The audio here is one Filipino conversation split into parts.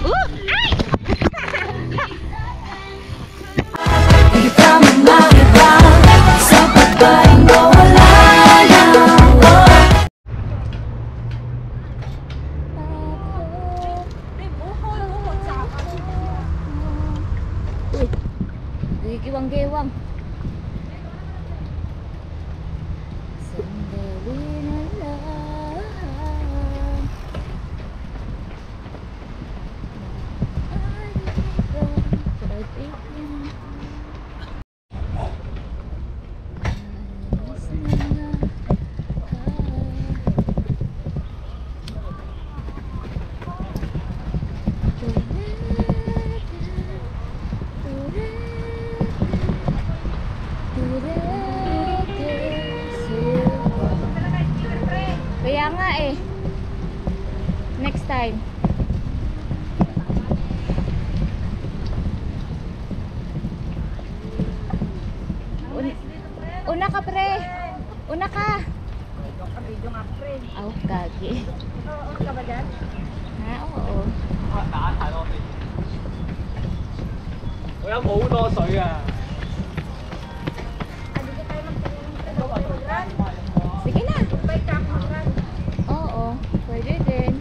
Ay! Sa pagbaling mawala na. Uy, giwang-giwang. Sandali na lang. Kaya nga eh. Next time. Una ka pre. Una ka. Video nga pre. Oh, gagi. Oo, ka ba dyan? Ha, oo. 打太多飛。我有好多水啊！ Hindi ka tayo mag-run. Sige na. Bike ka mag-run. Oo, pwede din.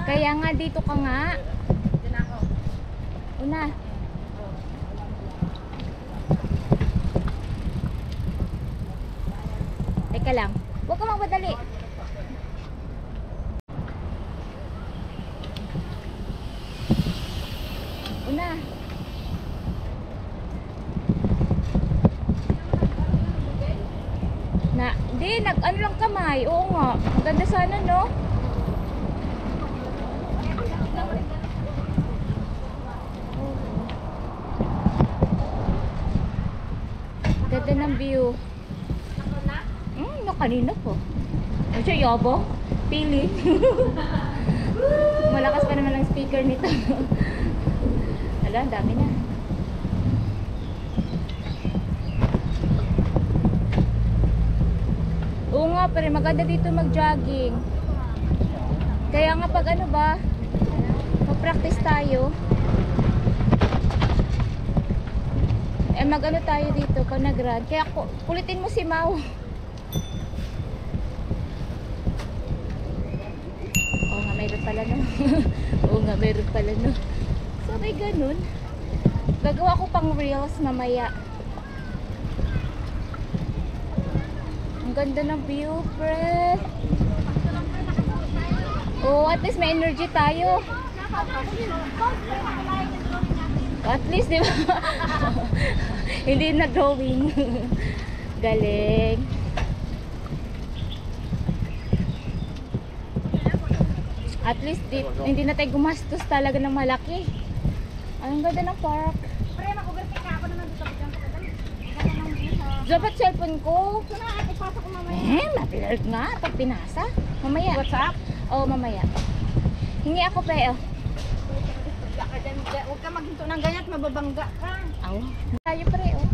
Kaya nga dito ka nga. Diyan ako. Una. Teka lang. Huwag ka magmadali. Una. Hindi, ano lang kamay. Oo nga. Ang ganda sana, no? Ganda ng view. Kanina po. Ano siya, yobo? Pili. Malakas pa naman ang speaker nito. Ala, ang dami na. Oo nga, pero maganda dito mag-jogging. Kaya nga pag ano ba, mag-practice tayo. Eh mag-ano tayo dito pag nag-run. Kaya kulitin mo si Mau. Oo nga, mayroon pala no. Oo nga, mayroon pala no. Sabay ganun. Gagawa ko pang reels mamaya. Ang ganda ng view, pre. Oh, at least may energy tayo. At least, di ba? Hindi na drawing. Galing. At least, hindi na tayo gumastos talaga ng malaki. Ang ganda ng park. Pre, mag-overtake ka ako naman dito. Dapat cellphone ko. Ito na, ipasa ko mamaya. Mapilalt nga. Pag pinasa. Mamaya. WhatsApp? Oo, mamaya. Hingi ako pa eh. Huwag ka maghinto ng ganyan at mababangga ka. Aw. Tayo pre oh.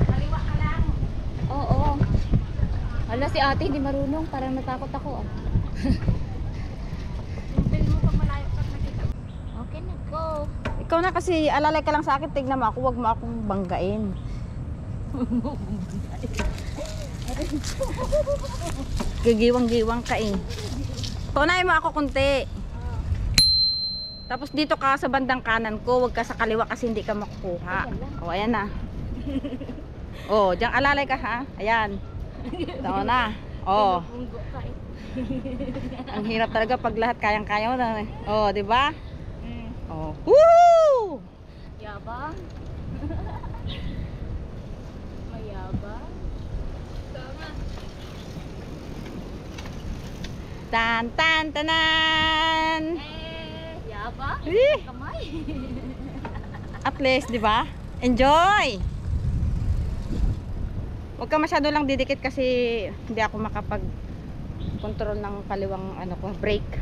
Kaliwa ka lang. Oo. Hala si ate hindi marunong. Parang natakot ako ah. Bil mo pag malayo ka nakita. Okay na, go. Ikaw na kasi alalay ka lang sa akin. Tignan mo ako, huwag mo akong banggain. Gigiwang-giwang ka eh. Tunayin mo ako kunti. Tapos dito ka sa bandang kanan ko, huwag ka sa kaliwa kasi hindi ka makukuha. O, ayan na. O, diyan alalay ka ha. Ayan. Ito na. O. Ang hirap talaga pag lahat kayang-kaya mo. O, di ba? O. Woo! Yabang. Mayabang. Tan tan tanan. Yabang. Eh. Kamay. At least, di ba? Enjoy. Huwag ka masyado lang didikit kasi hindi ako control ng kaliwang ano ko, brake.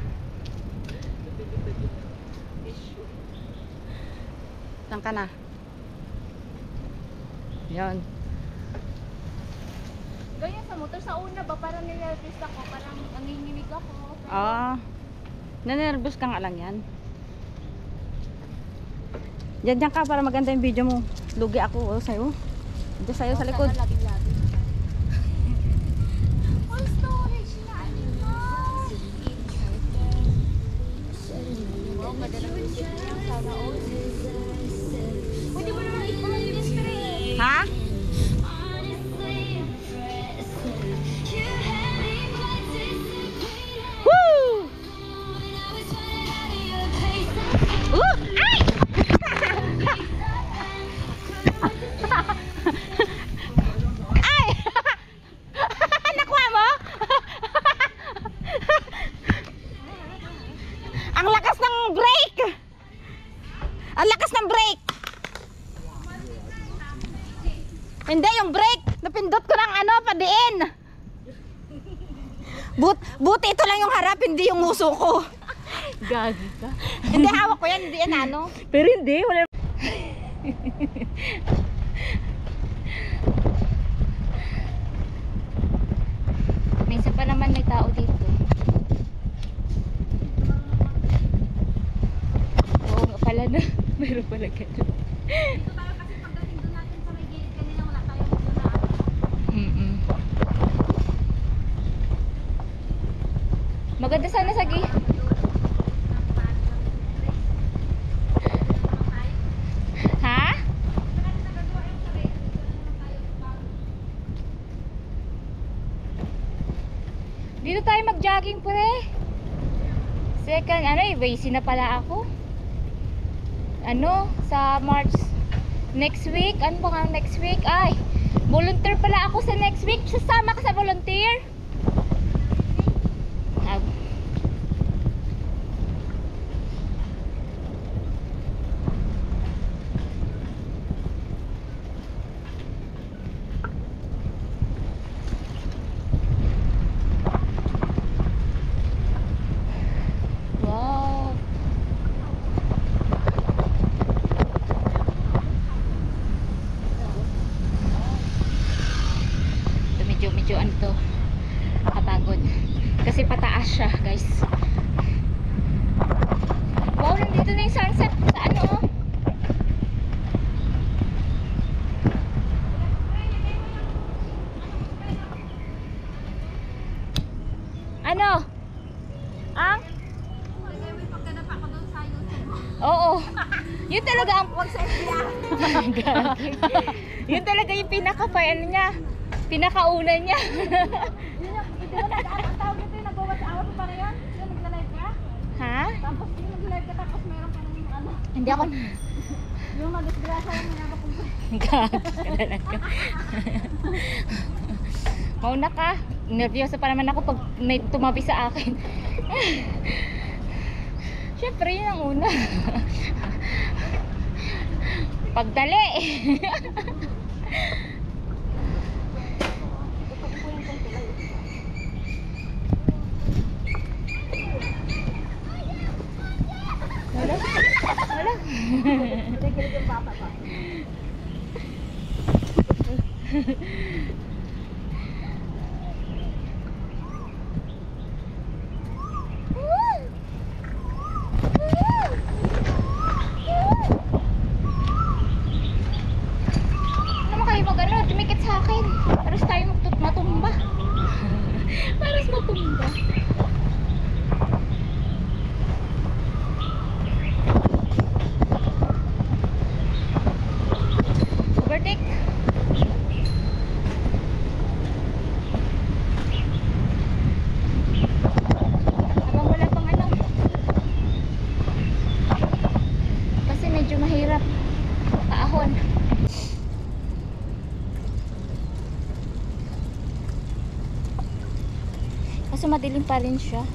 Saan ka na? Yan. Ganyan sa motor. Sa una ba, parang nilalapis ako. Parang nanginginig ako. Ah. Nanervous ka nga lang yan. Diyan ka para maganda yung video mo. Lugi ako sa'yo. Diyan sa'yo sa likod. Lagi-lagi. All storage na animal. Wow, madala ko yung sana all. Pwede mo naman ipulong yung spray. Ha? Woo! Ay! Ay! Nakuha mo? Ang lakas ng brake! Ang lakas ng brake! Hindi, yung brake! Napindot ko ng ano, padiin! Buti ito lang yung harap, hindi yung muso ko. Gagi ka. Hindi, hawak ko yan, hindi yan ano. Pero hindi, wala. May isa pa naman may tao dito. Oo nga pala na. Meron pala ganun. Dito tayo kasi pagdating doon natin sa may gilid kanina, wala tayong view na ano. Maganda sana sa Ha? Dito tayo mag-jogging pre. Second, busy na pala ako. Sa March next week. Ano ba nga next week? Ay, volunteer pala ako sa next week. Sasama ka sa volunteer? Ah. Wow. Medyo ano to, kapagod kasi pataas siya guys. Wow, nandito na yung sunset sa ang oo, yun talaga ang yun talaga yung pinakauna niya. Ang tawag ito yung nag-watch hour pa na yun? Yung nagla-live ka? Ha? Tapos yung nag-live ka tapos meron ka ng ano? Hindi ako Yung mag-isgrasa yung mayabak kong mauna ka. Nervyosa pa naman ako pag may tumabi sa akin. Syempre yun ang una. Pagdali. Wala. Ano kayo mag-ano? Tumikit sa akin. Paras tayo matumba. Paras matumba. Overtake. Habang wala pang ano. Kasi medyo mahirap. Kaahon. Kasi madilim pa rin siya.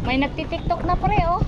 May nagtitiktok na pre, oh.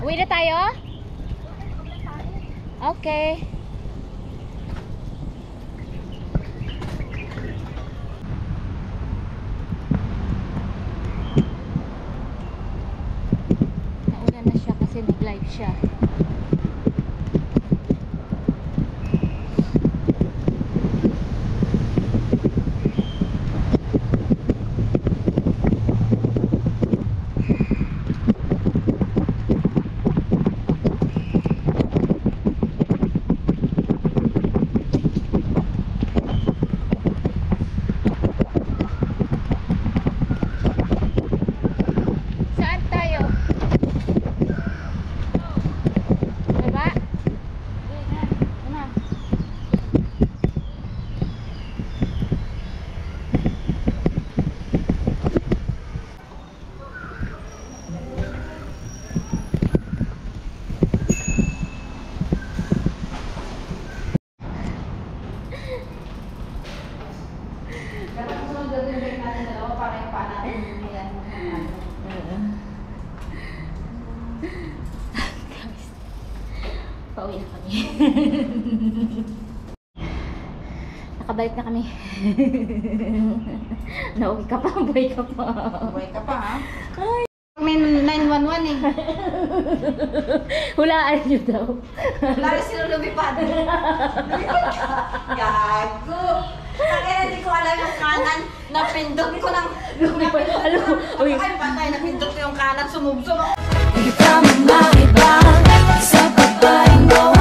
Uwi na tayo? Okay. Nauna na siya kasi nag-live siya. Saan tayo? Baba? Pauwi na kami. Nakabalik na kami. Nauwi ka pa, buhay ka pa. Buhay ka pa, ha? Ay. May 911 eh. Hulaan nyo daw. Lalo sila lumipad. Lumipad ka. Gago. Kaya hindi ko alam yung kanan. Napindot ko ng... Lumipad. Alam mo, uy. Ay, patay. Napindot ko yung kanan. Sumubsob ako. Ikaw ang maiba sa babaeng mawala